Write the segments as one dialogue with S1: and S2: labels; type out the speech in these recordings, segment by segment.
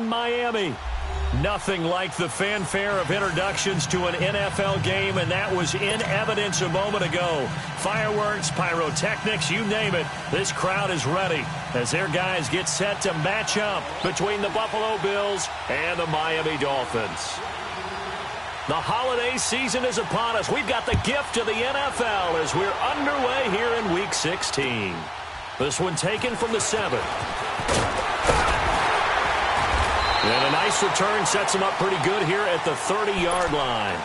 S1: Miami. Nothing like the fanfare of introductions to an NFL game, and that was in evidence a moment ago. Fireworks, pyrotechnics, you name it. This crowd is ready as their guys get set to match up between the Buffalo Bills and the Miami Dolphins. The holiday season is upon us. We've got the gift of the NFL as we're underway here in Week 16. This one taken from the 7. And a nice return sets him up pretty good here at the 30-yard line.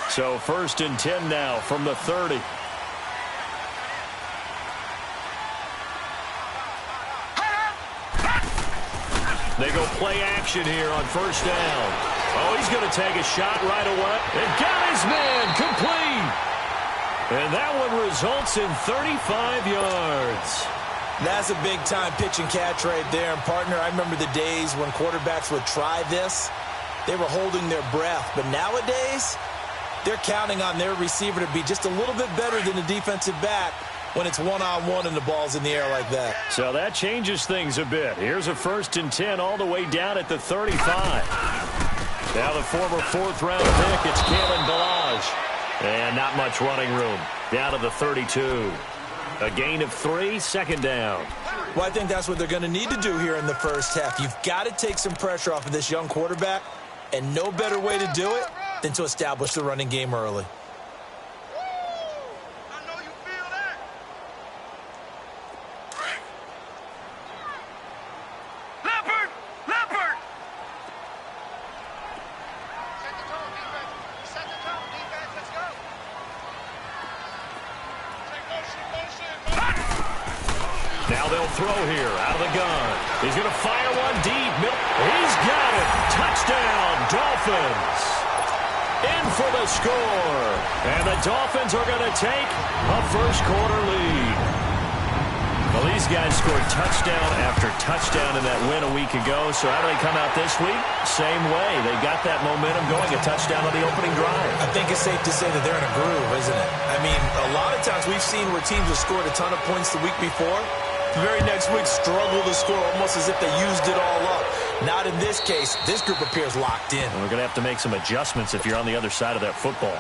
S1: So 1st and 10 now from the 30. They go play action here on 1st down. Oh, he's going to take a shot right away. And got his man complete. And that one results in 35 yards.
S2: That's a big-time pitch and catch right there. And, partner, I remember the days when quarterbacks would try this. They were holding their breath. But nowadays, they're counting on their receiver to be just a little bit better than the defensive back when it's one-on-one and the ball's in the air like that.
S1: So that changes things a bit. Here's a 1st and 10 all the way down at the 35. Now the former 4th-round pick, it's Kalen Ballage. And not much running room. Down to the 32. A gain of 3, 2nd down.
S2: Well, I think that's what they're going to need to do here in the first half. You've got to take some pressure off of this young quarterback, and no better way to do it than to establish the running game early.
S1: Now they'll throw here out of the gun. He's going to fire one deep. He's got it. Touchdown, Dolphins. In for the score. And the Dolphins are going to take a first-quarter lead. Well, these guys scored touchdown after touchdown in that win a week ago. So how do they come out this week? Same way. They got that momentum going, a touchdown on the opening drive.
S2: I think it's safe to say that they're in a groove, isn't it? I mean, a lot of times we've seen where teams have scored a ton of points the week before. The very next week struggle to score almost as if they used it all up. Not in this case. This group appears locked in.
S1: And we're going to have to make some adjustments if you're on the other side of that football.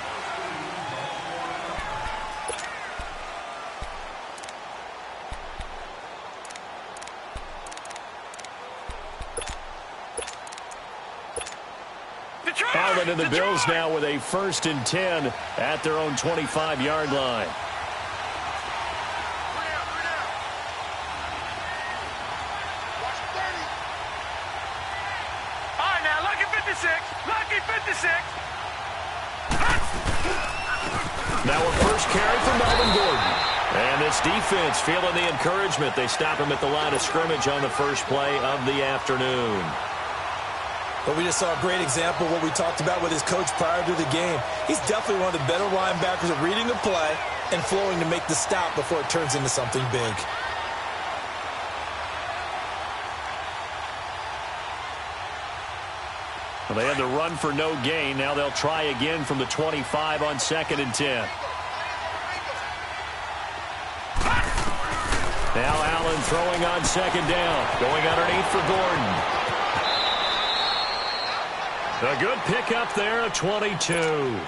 S1: Allen and the Bills now with a 1st and 10 at their own 25-yard line. Now a first carry for Melvin Gordon. And this defense feeling the encouragement. They stop him at the line of scrimmage on the first play of the afternoon.
S2: But we just saw a great example of what we talked about with his coach prior to the game. He's definitely one of the better linebackers at reading the play and flowing to make the stop before it turns into something big.
S1: Well, they had the run for no gain. Now they'll try again from the 25 on 2nd and 10. Now Allen throwing on 2nd down. Going underneath for Gordon. A good pickup there of 22.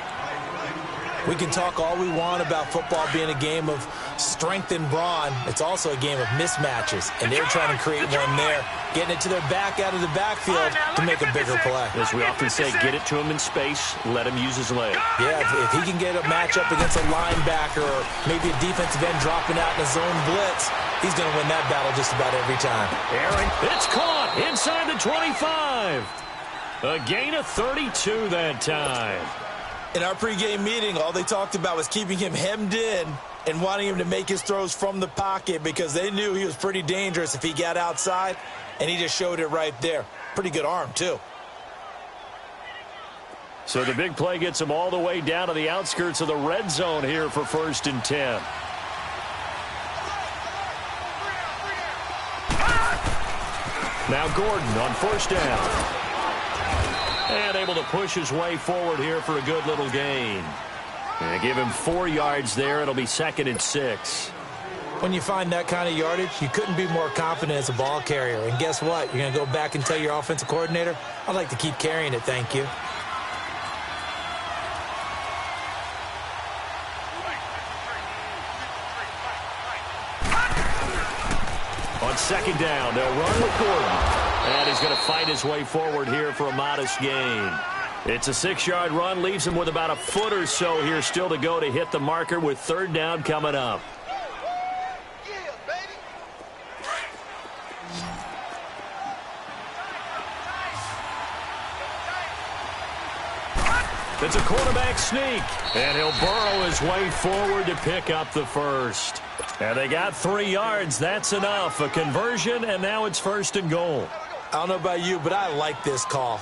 S2: We can talk all we want about football being a game of strength and brawn. It's also a game of mismatches, and they're trying to create one there, getting it to their back out of the backfield to make a bigger play.
S1: As we often say, get it to him in space, let him use his leg.
S2: Yeah, if he can get a matchup against a linebacker or maybe a defensive end dropping out in a zone blitz, he's going to win that battle just about every time.
S1: Aaron, it's caught inside the 25. A gain of 32 that time.
S2: In our pregame meeting, all they talked about was keeping him hemmed in and wanting him to make his throws from the pocket because they knew he was pretty dangerous if he got outside, and he just showed it right there. Pretty good arm, too.
S1: So the big play gets him all the way down to the outskirts of the red zone here for 1st and 10. Now Gordon on 1st down. And able to push his way forward here for a good little gain. And give him 4 yards there. It'll be 2nd and 6.
S2: When you find that kind of yardage, you couldn't be more confident as a ball carrier. And guess what? You're going to go back and tell your offensive coordinator, I'd like to keep carrying it, thank you.
S1: On 2nd down, they'll run with Gordon. And he's going to fight his way forward here for a modest gain. It's a 6-yard run, leaves him with about a foot or so here still to go to hit the marker with 3rd down coming up. It's a quarterback sneak, and he'll burrow his way forward to pick up the first. And they got 3 yards. That's enough. A conversion, and now it's 1st and goal.
S2: I don't know about you, but I like this call.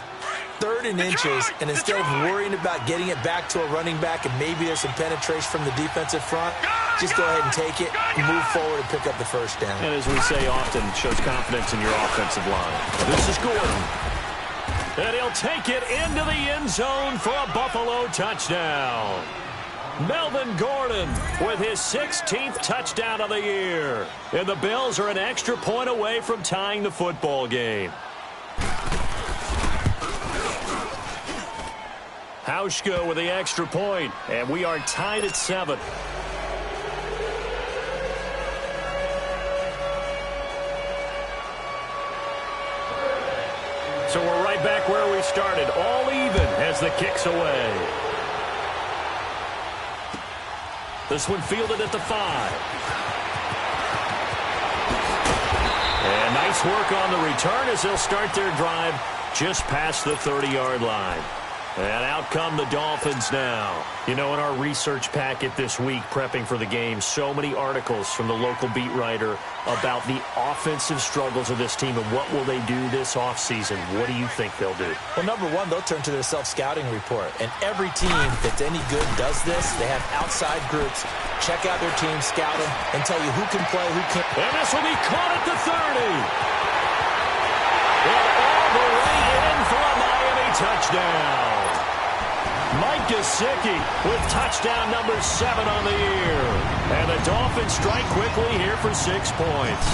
S2: 3rd and inches, and instead of worrying about getting it back to a running back and maybe there's some penetration from the defensive front, just go ahead and take it, move forward, and pick up the 1st down.
S1: And as we say often, it shows confidence in your offensive line. This is Gordon. And he'll take it into the end zone for a Buffalo touchdown. Melvin Gordon with his 16th touchdown of the year. And the Bills are an extra point away from tying the football game. Hauschka with the extra point, and we are tied at 7. So we're right back where we started, all even as the kick's away. This one fielded at the 5. And nice work on the return as they'll start their drive just past the 30-yard line. And out come the Dolphins now. You know, in our research packet this week, prepping for the game, so many articles from the local beat writer about the offensive struggles of this team and what will they do this offseason. What do you think they'll do?
S2: Well, number one, they'll turn to their self-scouting report. And every team that's any good does this. They have outside groups. Check out their team, scout them, and tell you who can play, who can't.
S1: And this will be caught at the 30. And all the way in for a Miami touchdown. Mike Gesicki with touchdown number 7 on the year. And the Dolphins strike quickly here for 6 points.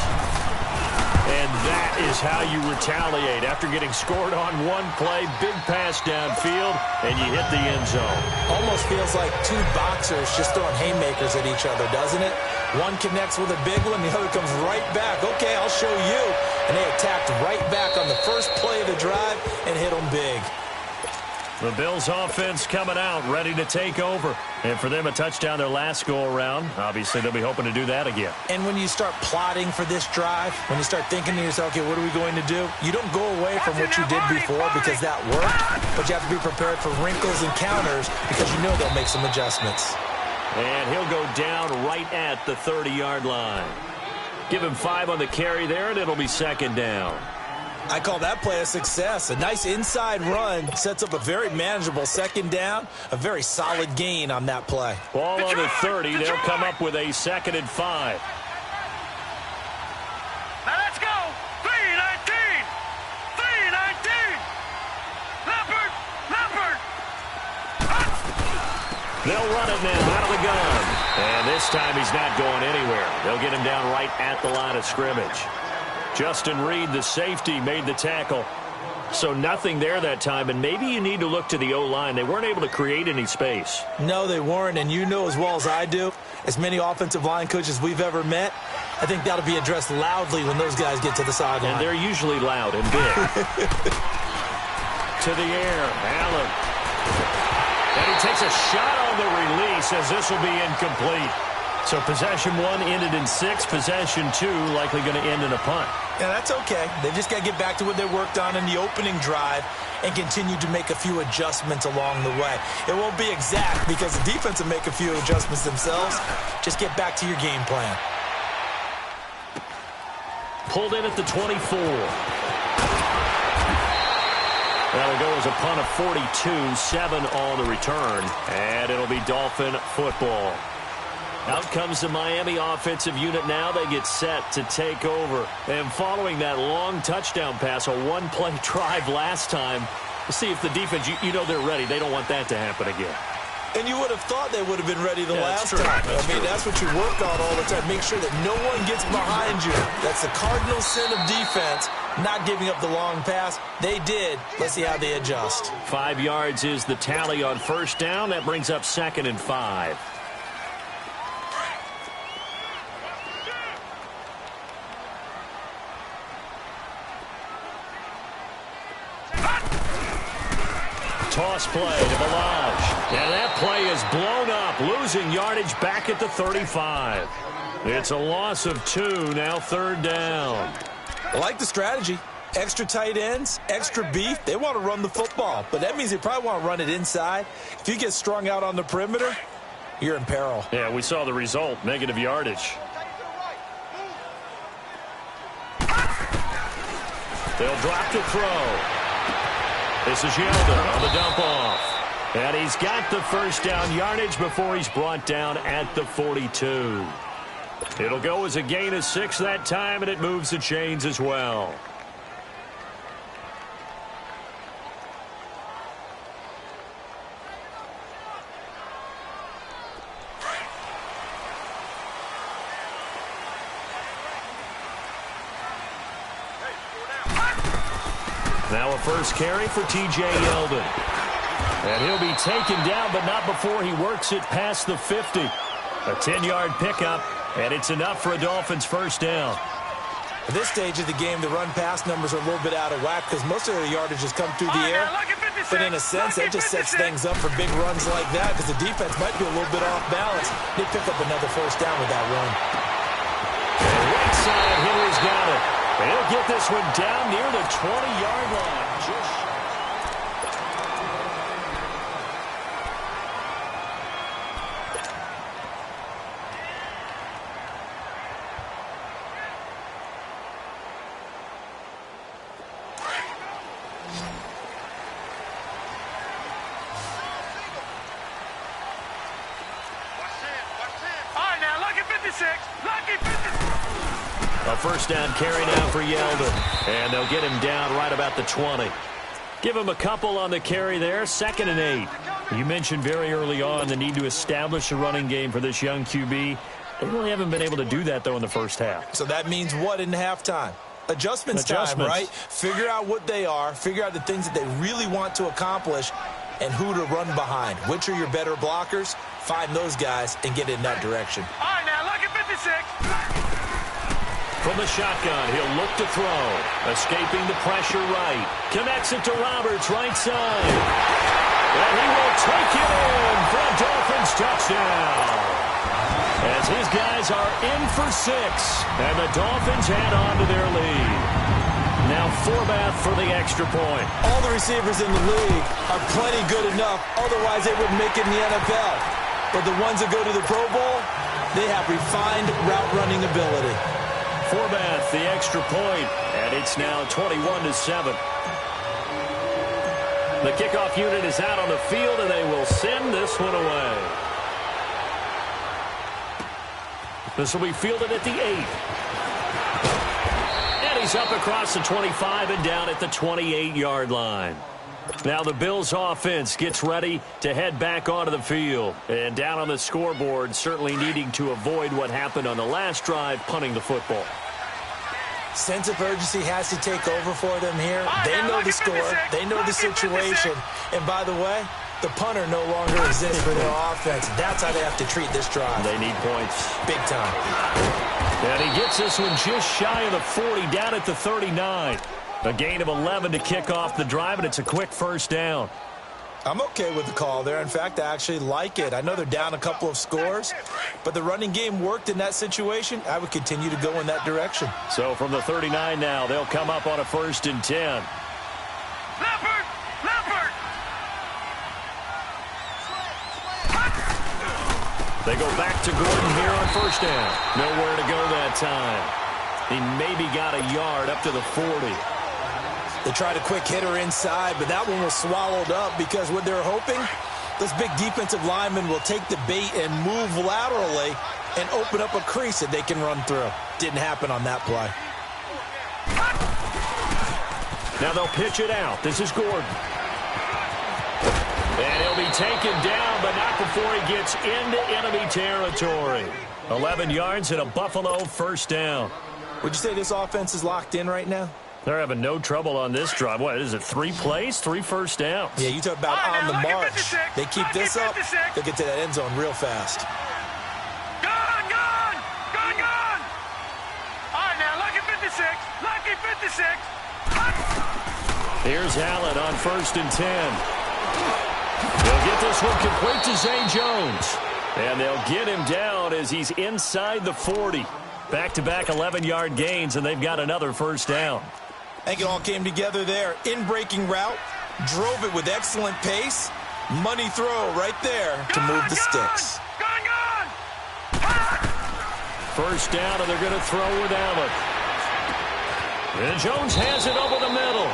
S1: And that is how you retaliate after getting scored on one play, big pass downfield, and you hit the end zone.
S2: Almost feels like 2 boxers just throwing haymakers at each other, doesn't it? One connects with a big one, the other comes right back. Okay, I'll show you. And they attacked right back on the first play of the drive and hit them big.
S1: The Bills offense coming out, ready to take over. And for them, a touchdown their last go-around. Obviously, they'll be hoping to do that again.
S2: And when you start plotting for this drive, when you start thinking to yourself, okay, what are we going to do? You don't go away from what you did before because that worked, but you have to be prepared for wrinkles and counters because you know they'll make some adjustments.
S1: And he'll go down right at the 30-yard line. Give him 5 on the carry there, and it'll be 2nd down.
S2: I call that play a success. A nice inside run sets up a very manageable 2nd down, a very solid gain on that play.
S1: Ball on the 30. They'll come up with a 2nd and 5.
S3: Now let's go. 3-19. 3-19. Leopard.
S1: They'll run it now out of the gun. And this time he's not going anywhere. They'll get him down right at the line of scrimmage. Justin Reed, the safety, made the tackle. So nothing there that time, and maybe you need to look to the O-line. They weren't able to create any space.
S2: No, they weren't, and you know as well as I do, as many offensive line coaches we've ever met, I think that'll be addressed loudly when those guys get to the sideline.
S1: And they're usually loud and big. To the air, Allen. And he takes a shot on the release as this will be incomplete. So possession 1 ended in 6. Possession 2 likely going to end in a punt.
S2: Yeah, that's okay. They've just got to get back to what they worked on in the opening drive and continue to make a few adjustments along the way. It won't be exact because the defense will make a few adjustments themselves. Just get back to your game plan.
S1: Pulled in at the 24. That'll go as a punt of 42, 7 on the return. And it'll be Dolphin football. Out comes the Miami offensive unit now. They get set to take over. And following that long touchdown pass, a one-play drive last time, we'll see if the defense, you know they're ready. They don't want that to happen again.
S2: And you would have thought they would have been ready the last
S1: true.
S2: time. I mean, that's what you work on all the time. Make sure that no one gets behind you. That's the cardinal sin of defense, not giving up the long pass. They did. Let's see how they adjust.
S1: 5 yards is the tally on first down. That brings up 2nd and 5. Toss play to Balaj. And that play is blown up, losing yardage back at the 35. It's a loss of 2, now 3rd down.
S2: I like the strategy. Extra tight ends, extra beef. They want to run the football, but that means they probably want to run it inside. If you get strung out on the perimeter, you're in peril.
S1: Yeah, we saw the result, negative yardage. They'll drop to throw. This is Yeldon on the dump off. And he's got the first down yardage before he's brought down at the 42. It'll go as a gain of 6 that time, and it moves the chains as well. Now a first carry for T.J. Yeldon. And he'll be taken down, but not before he works it past the 50. A 10-yard pickup, and it's enough for a Dolphins first down.
S2: At this stage of the game, the run-pass numbers are a little bit out of whack because most of their yardage has come through the air. But in a sense, that just sets things up for big runs like that because the defense might be a little bit off balance. They pick up another first down with that run.
S1: Right side, Henry's got it. He'll get this one down near the 20-yard line. A first down carry now for Yeldon. And they'll get him down right about the 20. Give him a couple on the carry there. 2nd and 8. You mentioned very early on the need to establish a running game for this young QB. They really haven't been able to do that, though, in the first half.
S2: So that means what in halftime? Adjustments time, right? Figure out what they are. Figure out the things that they really want to accomplish and who to run behind. Which are your better blockers? Find those guys and get in that direction.
S3: All right, now look at 56.
S1: From the shotgun, he'll look to throw. Escaping the pressure right. Connects it to Roberts, right side. And he will take it in for a Dolphins touchdown. As his guys are in for 6. And the Dolphins add on to their lead. Now Forbath for the extra point.
S2: All the receivers in the league are plenty good enough. Otherwise, they wouldn't make it in the NFL. But the ones that go to the Pro Bowl, they have refined route running ability.
S1: Forbath, the extra point, and it's now 21-7. The kickoff unit is out on the field, and they will send this one away. This will be fielded at the 8. And he's up across the 25 and down at the 28-yard line. Now the Bills offense gets ready to head back onto the field. And down on the scoreboard, certainly needing to avoid what happened on the last drive, punting the football.
S2: Sense of urgency has to take over for them here. They know the score. They know the situation. And by the way, the punter no longer exists for their offense. That's how they have to treat this drive.
S1: They need points.
S2: Big time.
S1: And he gets this one just shy of the 40, down at the 39. A gain of 11 to kick off the drive, and it's a quick first down.
S2: I'm okay with the call there. In fact, I actually like it. I know they're down a couple of scores, but the running game worked in that situation. I would continue to go in that direction.
S1: So from the 39 now, they'll come up on a 1st and 10.
S3: Leopard! Leopard!
S1: They go back to Gordon here on first down. Nowhere to go that time. He maybe got a yard up to the 40.
S2: They tried a quick hitter inside, but that one was swallowed up because what they're hoping, those big defensive linemen will take the bait and move laterally and open up a crease that they can run through. Didn't happen on that play.
S1: Now they'll pitch it out. This is Gordon. And he'll be taken down, but not before he gets into enemy territory. 11 yards and a Buffalo first down.
S2: Would you say this offense is locked in right now?
S1: They're having no trouble on this drive. What is it, 3 plays, 3 first downs?
S2: Yeah, you talk about on the march. They keep this up, they'll get to that end zone real fast.
S3: Gone! All right, now, lucky 56. Lucky 56.
S1: Here's Allen on 1st and 10. They'll get this one complete to Zay Jones. And they'll get him down as he's inside the 40. Back-to-back 11-yard gains, and they've got another first down.
S2: I think it all came together there. In-breaking route, drove it with excellent pace. Money throw right there to move the sticks.
S3: Gone!
S1: First down, and they're going to throw with Allen. And Jones has it over the middle.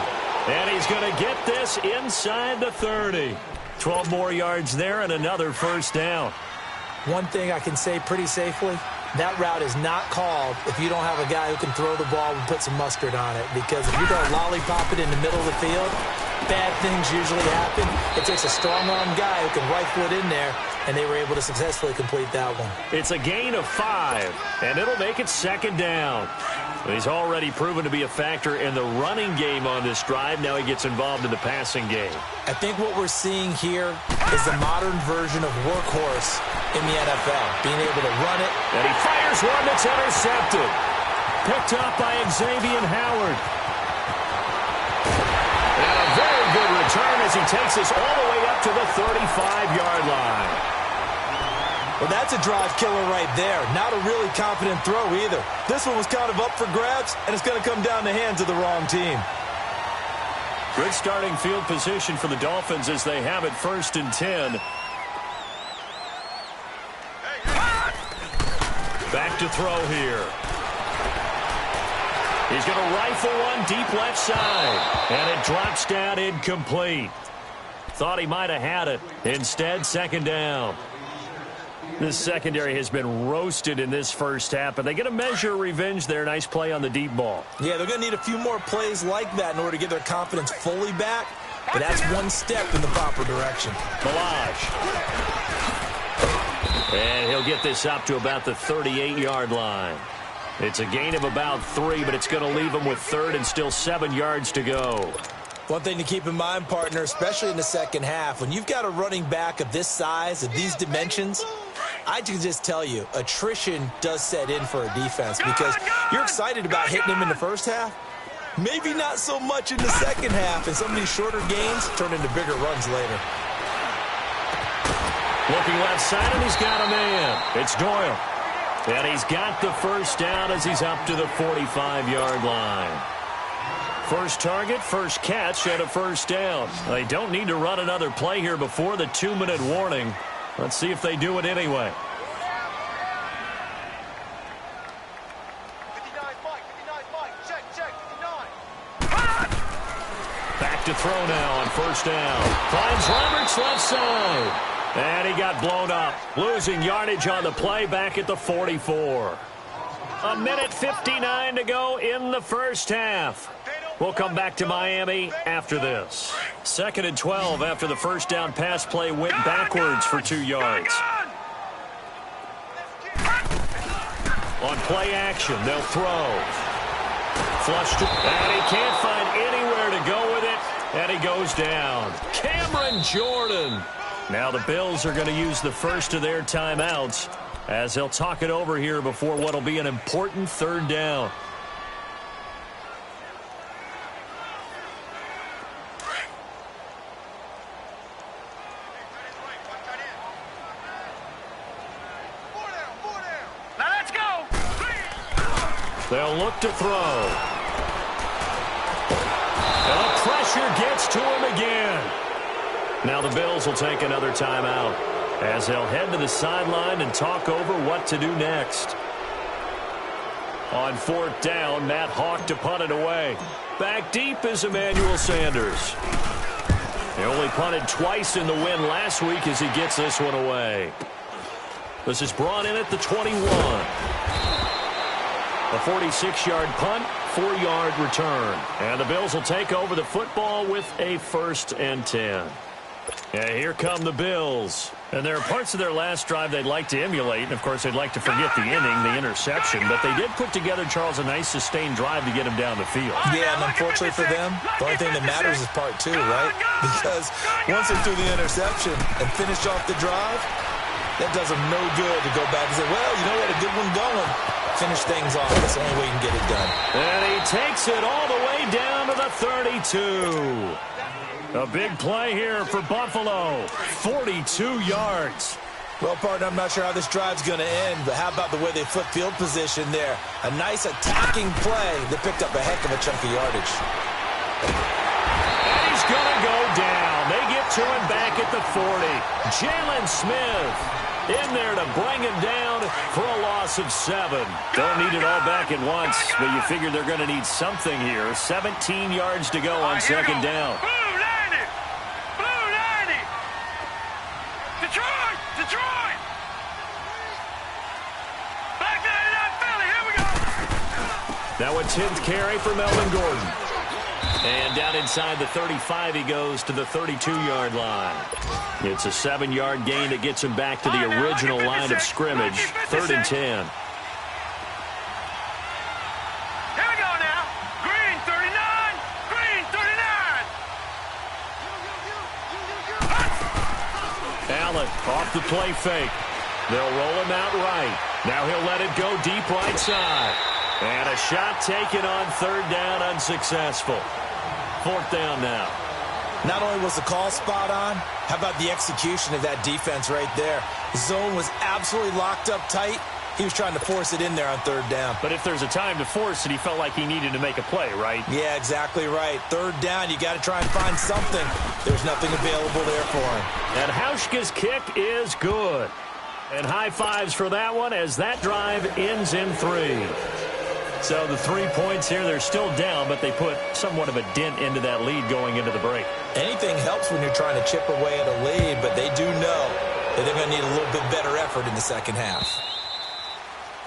S1: And he's going to get this inside the 30. 12 more yards there and another first down.
S2: One thing I can say pretty safely, that route is not called if you don't have a guy who can throw the ball and put some mustard on it. Because if you go lollipop it in the middle of the field, bad things usually happen. It takes a strong-arm guy who can rifle it in there, and they were able to successfully complete that one.
S1: It's a gain of 5, and it'll make it second down. He's already proven to be a factor in the running game on this drive. Now he gets involved in the passing game.
S2: I think what we're seeing here is the modern version of workhorse in the NFL, being able to run it.
S1: And he fires one that's intercepted. Picked up by Xavier Howard. And a very good return as he takes this all the way up to the 35-yard line.
S2: Well, that's a drive killer right there. Not a really confident throw either. This one was kind of up for grabs, and it's going to come down the hands of the wrong team.
S1: Good starting field position for the Dolphins as they have it 1st and 10. Back to throw here. He's going to rifle one deep left side, and it drops down incomplete. Thought he might have had it. Instead, second down. This secondary has been roasted in this first half, but they get a measure of revenge there. Nice play on the deep ball.
S2: Yeah, they're going to need a few more plays like that in order to get their confidence fully back, but that's one step in the proper direction.
S1: Balaj. And he'll get this up to about the 38-yard line. It's a gain of about 3, but it's going to leave him with 3rd and still 7 yards to go.
S2: One thing to keep in mind, partner, especially in the second half, when you've got a running back of this size, of these dimensions, I can just tell you, attrition does set in for a defense because you're excited about hitting him in the first half. Maybe not so much in the second half, and some of these shorter gains turn into bigger runs later.
S1: Looking left side, and he's got a man. It's Doyle. And he's got the first down as he's up to the 45-yard line. First target, first catch, and a first down. They don't need to run another play here before the 2-minute warning. Let's see if they do it anyway.
S3: 59, Mike, check, 59.
S1: Back to throw now on first down. Finds Roberts left side. And he got blown up. Losing yardage on the play back at the 44. 1:59 to go in the first half. We'll come back to Miami after this. 2nd and 12 after the first down pass play went backwards for 2 yards. On play action, they'll throw. Flushed, and he can't find anywhere to go with it, and he goes down. Cameron Jordan. Now the Bills are going to use the first of their timeouts as they'll talk it over here before what will be an important 3rd down.
S3: Now let's go.
S1: They'll look to throw. And the pressure gets to him again. Now the Bills will take another timeout as they'll head to the sideline and talk over what to do next. On 4th down, Matt Hawk to punt it away. Back deep is Emmanuel Sanders. He only punted twice in the win last week as he gets this one away. This is brought in at the 21. A 46-yard punt, 4-yard return. And the Bills will take over the football with a 1st and 10. Yeah, here come the Bills. And there are parts of their last drive they'd like to emulate. And, of course, they'd like to forget the inning, the interception. But they did put together, Charles, a nice sustained drive to get him down the field.
S2: Yeah, and unfortunately for them, the only thing that matters is part two, right? Because once they threw the interception and finished off the drive, that does them no good to go back and say, well, you know what, a good one going. Finish things off. That's the only way you can get it done.
S1: And he takes it all the way down to the 32. A big play here for Buffalo. 42 yards.
S2: Well, partner, I'm not sure how this drive's going to end, but how about the way they flip field position there? A nice attacking play that picked up a heck of a chunk of yardage.
S1: And he's going to go down. They get to him back at the 40. Jalen Smith in there to bring him down for a loss of 7. Don't need it all back at once, but you figure they're going to need something here. 17 yards to go on second down.
S3: Detroit! Back that it up, Philly. Here we go.
S1: Now a 10th carry for Melvin Gordon. And down inside the 35, he goes to the 32-yard line. It's a 7-yard gain that gets him back to the original line of scrimmage. 3rd and 10.
S3: Here we go now. Green 39. Green 39.
S1: Allen off the play fake. They'll roll him out right. Now he'll let it go deep right side. And a shot taken on 3rd down, unsuccessful. 4th down now.
S2: Not only was the call spot on, how about the execution of that defense right there? The zone was absolutely locked up tight. He was trying to force it in there on 3rd down.
S1: But if there's a time to force it, he felt like he needed to make a play, right?
S2: Yeah, exactly right. 3rd down, you got to try and find something. There's nothing available there for him.
S1: And Hauschka's kick is good. And high fives for that one as that drive ends in 3. So the 3 points here, they're still down, but they put somewhat of a dent into that lead going into the break.
S2: Anything helps when you're trying to chip away at a lead, but they do know that they're going to need a little bit better effort in the second half.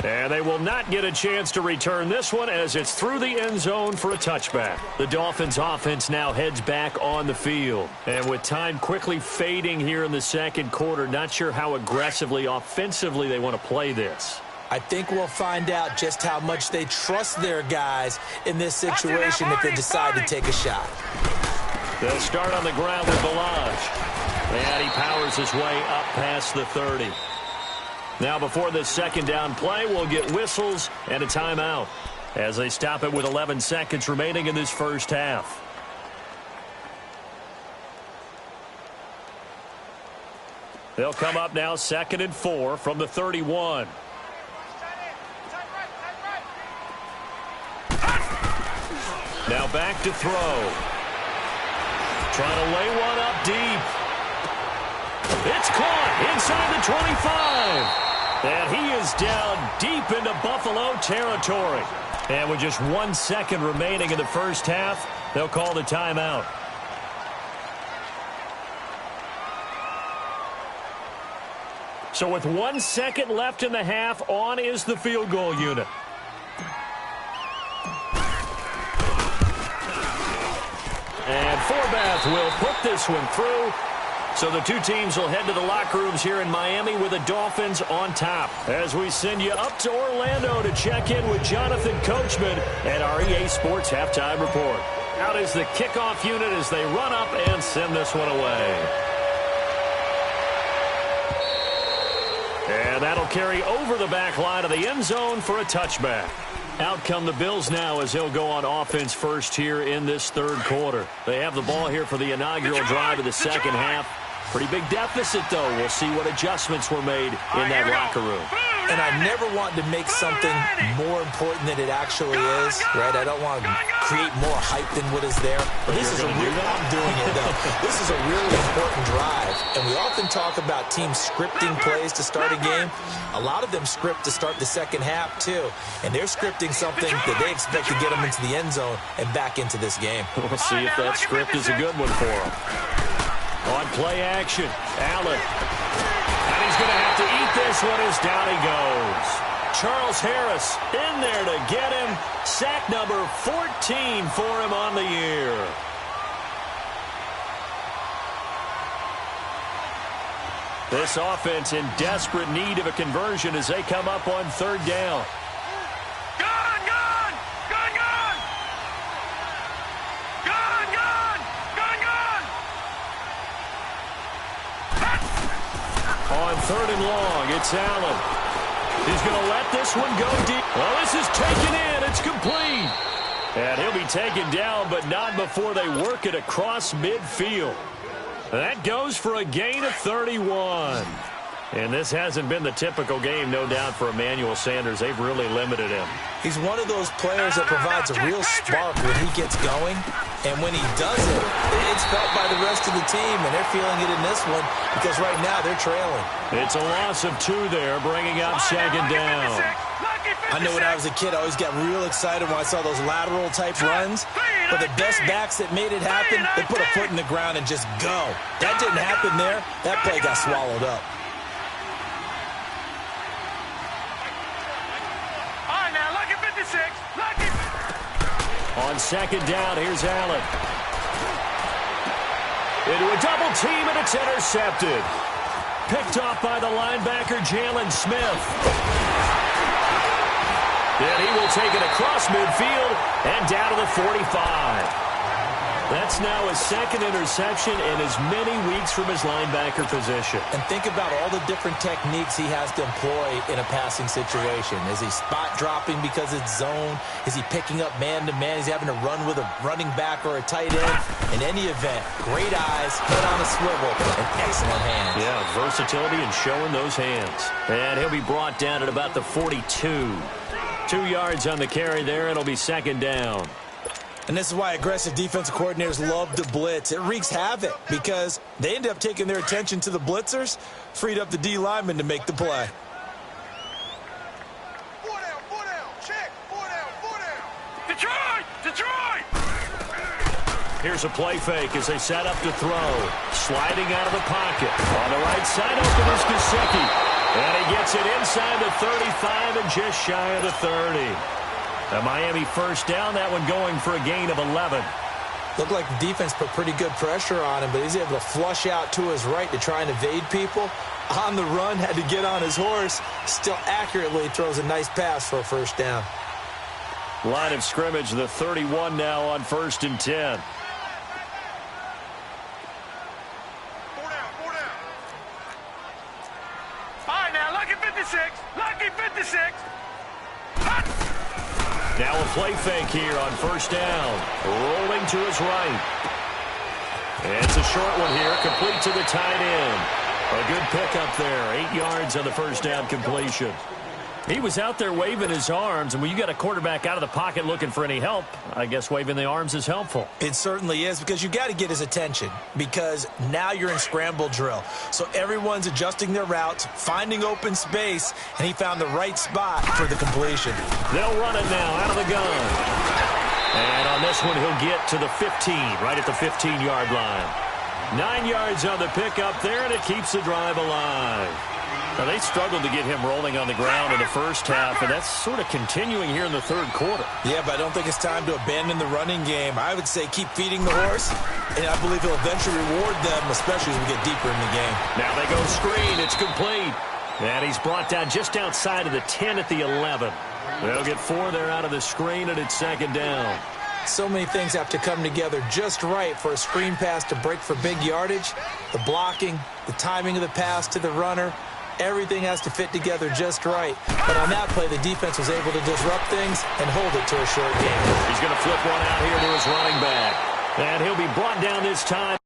S1: And they will not get a chance to return this one as it's through the end zone for a touchback. The Dolphins offense now heads back on the field. And with time quickly fading here in the second quarter, not sure how aggressively, offensively they want to play this.
S2: I think we'll find out just how much they trust their guys in this situation if they decide to take a shot.
S1: They'll start on the ground with Balaj. And he powers his way up past the 30. Now before this second down play, we'll get whistles and a timeout as they stop it with 11 seconds remaining in this first half. They'll come up now 2nd and 4 from the 31. Now back to throw. Trying to lay one up deep. It's caught inside the 25. And he is down deep into Buffalo territory. And with just 1 second remaining in the first half, they'll call the timeout. So with 1 second left in the half, on is the field goal unit. And Forbath will put this one through. So the two teams will head to the locker rooms here in Miami with the Dolphins on top. As we send you up to Orlando to check in with Jonathan Coachman at our EA Sports Halftime Report. Out is the kickoff unit as they run up and send this one away. And that'll carry over the back line of the end zone for a touchback. Out come the Bills now as they'll go on offense first here in this third quarter. They have the ball here for the inaugural drive of the second half. Pretty big deficit, though. We'll see what adjustments were made in that locker room.
S2: And I never want to make something more important than it actually is, right? I don't want to create more hype than what is there. But this is a real, I'm doing it, though. This is a really important drive. And we often talk about teams scripting plays to start a game. A lot of them script to start the second half, too. And they're scripting something that they expect to get them into the end zone and back into this game.
S1: We'll see if that script is a good one for them. On play action, Allen. And he's going to have to eat this one as down he goes. Charles Harris in there to get him. Sack number 14 for him on the year. This offense in desperate need of a conversion as they come up on third down.
S3: Gone, gone! Gone, gone! Gone, gone! Gone, gone!
S1: On third and long, it's Allen. He's going to let this one go deep. Well, this is taken in. It's complete. And he'll be taken down, but not before they work it across midfield. That goes for a gain of 31. And this hasn't been the typical game, no doubt, for Emmanuel Sanders. They've really limited him.
S2: He's one of those players that provides a real spark when he gets going. And when he does it, it's felt by the rest of the team, and they're feeling it in this one because right now they're trailing.
S1: It's a loss of 2 there, bringing up second down.
S2: I know when I was a kid, I always got real excited when I saw those lateral-type runs. But the best backs that made it happen, they put a foot in the ground and just go. That didn't happen there. That play got swallowed up.
S1: On second down, here's Allen. Into a double team, and it's intercepted. Picked off by the linebacker, Jalen Smith. And he will take it across midfield and down to the 45. That's now his second interception in as many weeks from his linebacker position.
S2: And think about all the different techniques he has to employ in a passing situation. Is he spot dropping because it's zone? Is he picking up man-to-man? Is he having to run with a running back or a tight end? In any event, great eyes, head on a swivel, and excellent hands.
S1: Yeah, versatility and showing those hands. And he'll be brought down at about the 42. 2 yards on the carry there. It'll be second down.
S2: And this is why aggressive defensive coordinators love to blitz. It wreaks havoc because they end up taking their attention to the blitzers, freed up the D lineman to make the play.
S3: 4 down, check, 4 down. Detroit! Detroit!
S1: Here's a play fake as they set up to throw. Sliding out of the pocket. On the right side, open is Gesicki. And he gets it inside the 35 and just shy of the 30. A Miami first down, that one going for a gain of 11.
S2: Looked like the defense put pretty good pressure on him, but he's able to flush out to his right to try and evade people. On the run, had to get on his horse. Still accurately throws a nice pass for a first down.
S1: Line of scrimmage, the 31 now on 1st and 10.
S3: 4 down. Fine now, lucky 56. Lucky 56. Hot.
S1: Now a play fake here on first down. Rolling to his right. And it's a short one here, complete to the tight end. A good pickup there, 8 yards on the first down completion. He was out there waving his arms, and when you got a quarterback out of the pocket looking for any help, I guess waving the arms is helpful.
S2: It certainly is, because you got to get his attention, because now you're in scramble drill. So everyone's adjusting their routes, finding open space, and he found the right spot for the completion.
S1: They'll run it now out of the gun. And on this one, he'll get to the 15, right at the 15-yard line. 9 yards on the pickup there, and it keeps the drive alive. Now, they struggled to get him rolling on the ground in the first half, and that's sort of continuing here in the third quarter.
S2: Yeah, but I don't think it's time to abandon the running game. I would say keep feeding the horse, and I believe he'll eventually reward them, especially as we get deeper in the game.
S1: Now they go screen. It's complete. And he's brought down just outside of the 10 at the 11. They'll get 4 there out of the screen, and it's second down.
S2: So many things have to come together just right for a screen pass to break for big yardage. The blocking, the timing of the pass to the runner, everything has to fit together just right. But on that play, the defense was able to disrupt things and hold it to a short game.
S1: He's going to flip one out here to his running back. And he'll be brought down this time